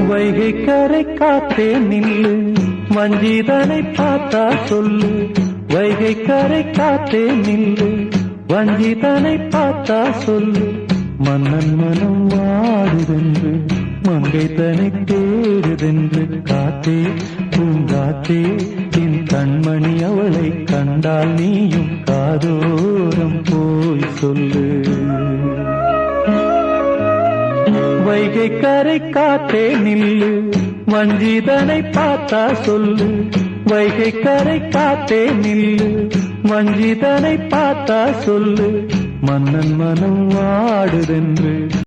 வைகை கரை காத்தே நில்லு, வஞ்சிதனை பார்த்தா சொல்லு. வைகை கரை காத்தே நில்லு, வஞ்சிதனை பார்த்தா சொல்லு. மன்னன் மனம் வாடுதென்று, மங்கை தனை தேடுதென்று. காத்தே பூங்காத்தே, என் கண்மணி அவளை கண்டால் நீயும் காதோரம் போய் சொல்லு. வைகை கரை காத்தே நில்லு, வஞ்சிதனை பார்த்தா சொல்லு. வைகை கரை காத்தே நில்லு, வஞ்சிதனை பார்த்தா சொல்லு. மன்னன் மனம் வாடுதென்று